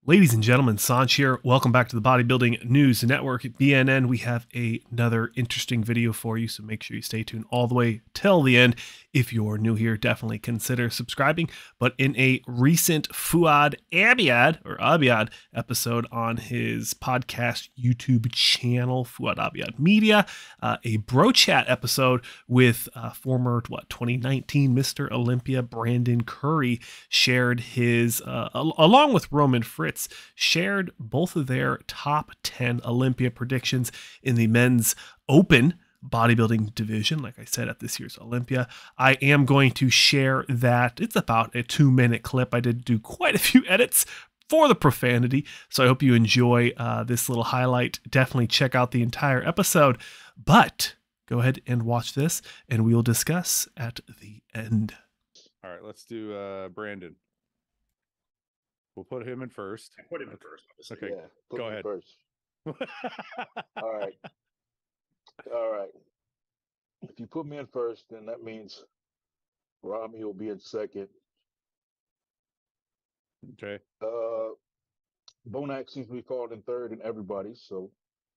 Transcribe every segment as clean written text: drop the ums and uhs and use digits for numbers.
Ladies and gentlemen, Saunch here. Welcome back to the Bodybuilding News Network at BNN. We have another interesting video for you, so make sure you stay tuned all the way till the end. If you're new here, definitely consider subscribing. But in a recent Fuad Abiad episode on his podcast YouTube channel, Fuad Abiad Media, a bro chat episode with former 2019 Mr. Olympia Brandon Curry shared his, along with Roman Fritz, shared both of their top 10 Olympia predictions in the men's open bodybuilding division. Like I said, at this year's Olympia, I am going to share that. It's about a 2-minute clip. I did do quite a few edits for the profanity, so I hope you enjoy this little highlight. Definitely check out the entire episode, but go ahead and watch this and we will discuss at the end. All right, let's do Brandon. We'll put him in first. I put him in first, obviously. Okay, Yeah, put go me ahead. first. All right. All right. If you put me in first, then that means Rami will be in second. Okay. Bonac seems to be falling in third in everybody, so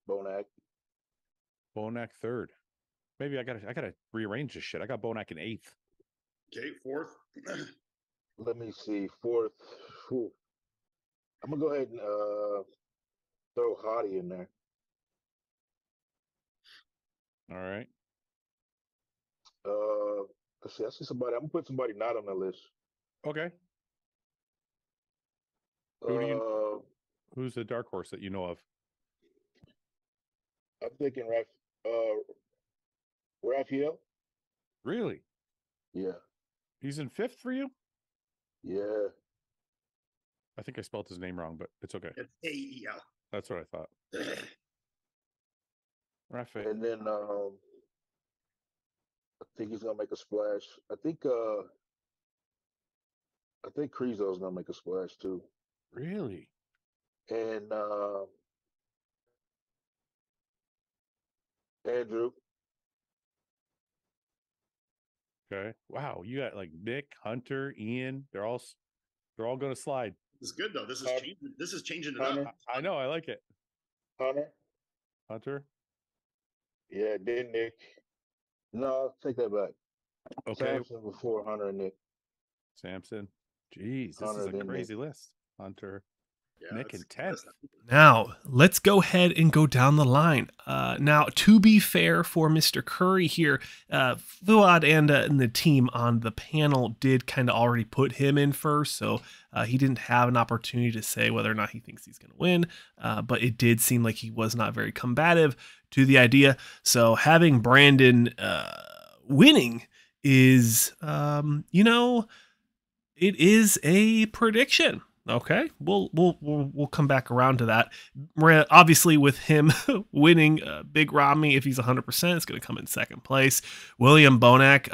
Bonac. Bonac third. Maybe I gotta rearrange this shit. I got Bonac in eighth. Okay, fourth. Let me see. Fourth. Whew. I'm gonna go ahead and throw Hottie in there. All right. Let's see. I see somebody. I'm gonna put somebody not on the list. Okay. Who's the dark horse that you know of? I'm thinking Raphael. Really? Yeah. He's in fifth for you? Yeah. I think I spelled his name wrong, but it's okay. It's A-E-L. That's what I thought. Raphael. And then I think he's gonna make a splash. I think Krizo's gonna make a splash too. Really? And Andrew. Okay. Wow, you got like Nick, Hunter, Ian. They're all going to slide. This is good though. This is changing it Hunter. up. I know. I like it. Hunter. Yeah, then Nick. No, take that back. Okay. Samson before Hunter and Nick. Samson. Jeez, this Hunter, is a then crazy Nick. list. Hunter, Yeah, Nick, and 10th. Now, let's go ahead and go down the line. Now, to be fair for Mr. Curry here, Fuad and the team on the panel did kind of already put him in first, so he didn't have an opportunity to say whether or not he thinks he's going to win, but it did seem like he was not very combative to the idea. So having Brandon winning is, it is a prediction. Okay, we'll come back around to that. Obviously, with him winning, Big Rami, if he's 100%, is going to come in second place. William Bonac,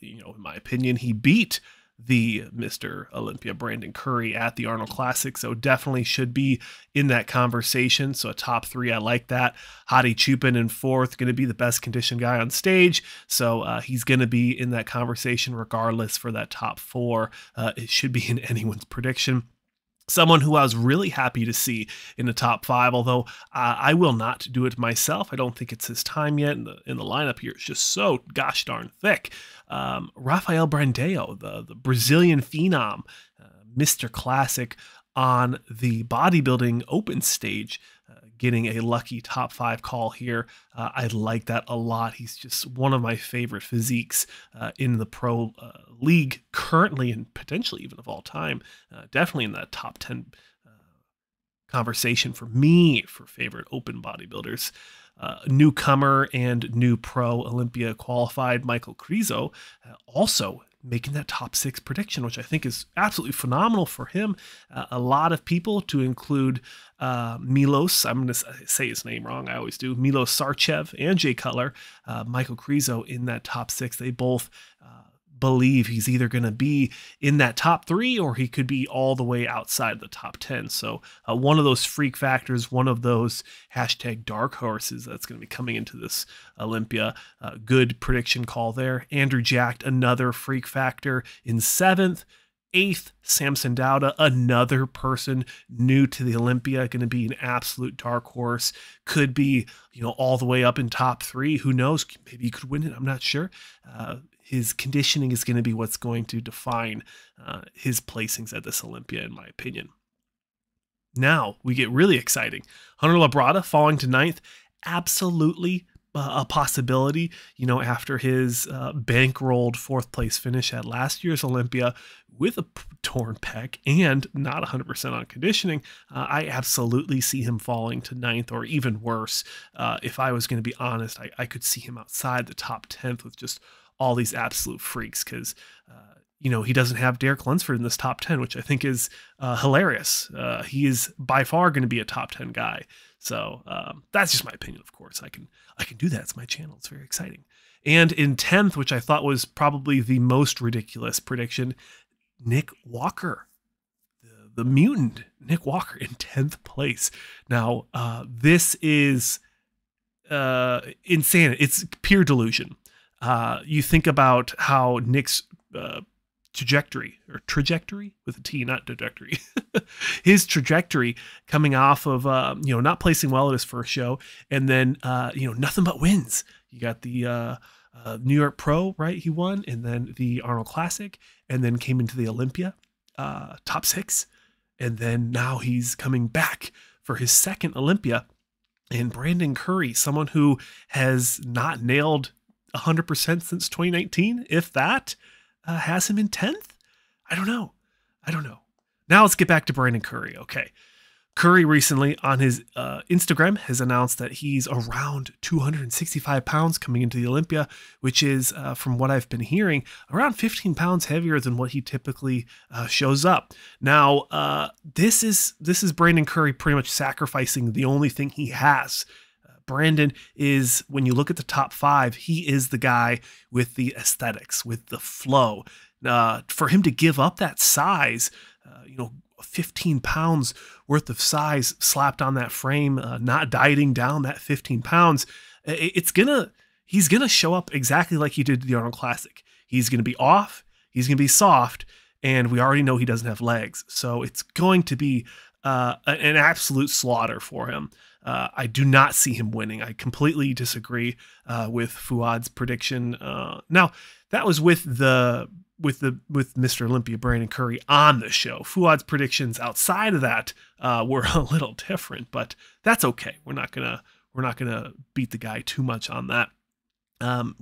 in my opinion, he beat the Mr. Olympia Brandon Curry at the Arnold Classic, so definitely should be in that conversation. So a top 3, I like that. Hadi Chupin in fourth, going to be the best conditioned guy on stage, so he's going to be in that conversation regardless for that top 4. It should be in anyone's prediction. Someone who I was really happy to see in the top 5, although I will not do it myself. I don't think it's his time yet. In the lineup here, it's just so gosh darn thick. Rafael Brando, the Brazilian phenom, Mr. Classic on the bodybuilding open stage, getting a lucky top 5 call here. I like that a lot. He's just one of my favorite physiques in the pro league currently, and potentially even of all time. Definitely in that top 10 conversation for me for favorite open bodybuilders. Newcomer and new pro Olympia qualified Michael Krizo also making that top 6 prediction, which I think is absolutely phenomenal for him. A lot of people, to include Milos, I'm going to say his name wrong, I always do, Milos Sarcev and Jay Cutler, Michael Krizo in that top 6. They both believe he's either going to be in that top 3 or he could be all the way outside the top 10. So one of those freak factors, one of those hashtag dark horses that's going to be coming into this Olympia. Good prediction call there. Andrew Jacked, another freak factor in 7th. 8th, Samson Dauda, another person new to the Olympia, going to be an absolute dark horse. Could be, all the way up in top 3. Who knows? Maybe he could win it. I'm not sure. His conditioning is going to be what's going to define his placings at this Olympia, in my opinion. Now we get really exciting. Hunter Labrada falling to 9th. Absolutely a possibility, after his bankrolled 4th place finish at last year's Olympia with a torn pec and not 100% on conditioning. I absolutely see him falling to 9th, or even worse. If I was going to be honest, I could see him outside the top 10th with just all these absolute freaks, because he doesn't have Derek Lunsford in this top 10, which I think is hilarious. He is by far going to be a top 10 guy. So that's just my opinion, of course. I can do that. It's my channel. It's very exciting. And in 10th, which I thought was probably the most ridiculous prediction, Nick Walker, the mutant Nick Walker in 10th place. Now, this is insane. It's pure delusion. You think about how Nick's trajectory with a T, not trajectory, his trajectory coming off of, not placing well at his first show, and then, nothing but wins. You got the New York Pro, right? He won, and then the Arnold Classic, and then came into the Olympia, top 6. And then now he's coming back for his 2nd Olympia. And Brandon Curry, someone who has not nailed 100% since 2019, if that, has him in 10th? I don't know. Now let's get back to Brandon Curry. Okay. Curry recently on his Instagram has announced that he's around 265 pounds coming into the Olympia, which is, from what I've been hearing, around 15 pounds heavier than what he typically shows up. Now, this is Brandon Curry pretty much sacrificing the only thing he has. Brandon is, when you look at the top 5, he is the guy with the aesthetics, with the flow. For him to give up that size, 15 pounds worth of size slapped on that frame, not dieting down that 15 pounds, he's gonna show up exactly like he did the Arnold Classic. He's gonna be off, he's gonna be soft, and we already know he doesn't have legs. So it's going to be an absolute slaughter for him. I do not see him winning. I completely disagree with Fuad's prediction. Now, that was with Mr. Olympia Brandon Curry on the show. Fuad's predictions outside of that were a little different, but that's okay. We're not gonna beat the guy too much on that.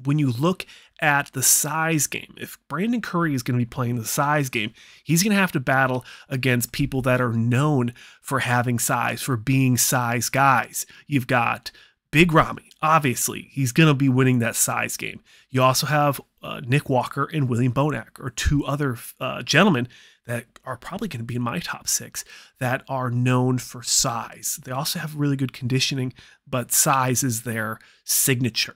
When you look at the size game, if Brandon Curry is going to be playing the size game, he's going to have to battle against people that are known for having size, for being size guys. You've got Big Ramy. Obviously, he's going to be winning that size game. You also have Nick Walker and William Bonac, or 2 other gentlemen that are probably going to be in my top 6 that are known for size. They also have really good conditioning, but size is their signature.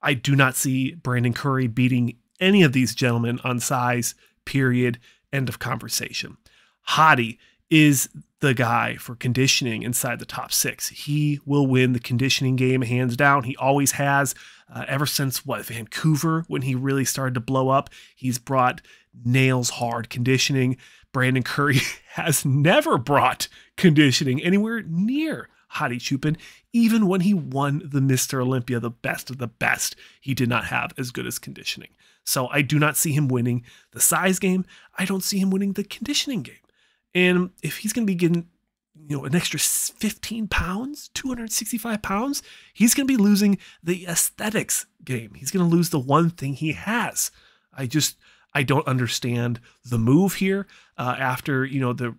I do not see Brandon Curry beating any of these gentlemen on size, period, end of conversation. Hadi is the guy for conditioning inside the top 6. He will win the conditioning game hands down. He always has, ever since, Vancouver, when he really started to blow up. He's brought nails hard conditioning. Brandon Curry has never brought conditioning anywhere near Hadi Chupin. Even when he won the Mr. Olympia, the best of the best, he did not have as good as conditioning. So I do not see him winning the size game. I don't see him winning the conditioning game. And if he's going to be getting, an extra 15 pounds, 265 pounds, he's going to be losing the aesthetics game. He's going to lose the one thing he has. I don't understand the move here after, the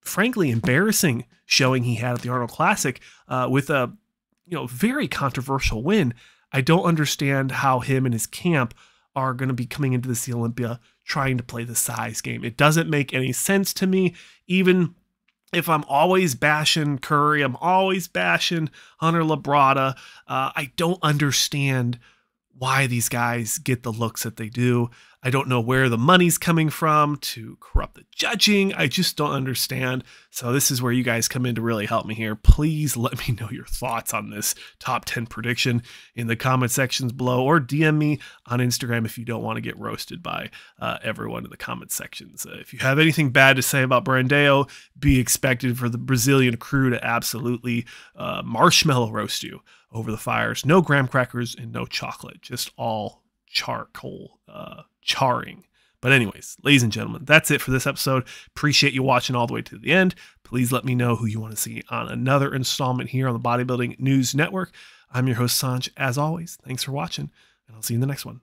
frankly embarrassing showing he had at the Arnold Classic with a very controversial win. I don't understand how him and his camp are going to be coming into this Olympia trying to play the size game. It doesn't make any sense to me. Even if I'm always bashing Curry, I'm always bashing Hunter Labrada, I don't understand why these guys get the looks that they do. I don't know where the money's coming from to corrupt the judging. I just don't understand. So this is where you guys come in to really help me here. Please let me know your thoughts on this top 10 prediction in the comment sections below, or DM me on Instagram if you don't want to get roasted by everyone in the comment sections. If you have anything bad to say about Brando, be expected for the Brazilian crew to absolutely marshmallow roast you over the fires. No graham crackers and no chocolate, just all charcoal charring. But anyways, ladies and gentlemen, that's it for this episode. Appreciate you watching all the way to the end. Please let me know who you want to see on another installment here on the Bodybuilding News Network. I'm your host, Saunch. As always, thanks for watching, and I'll see you in the next one.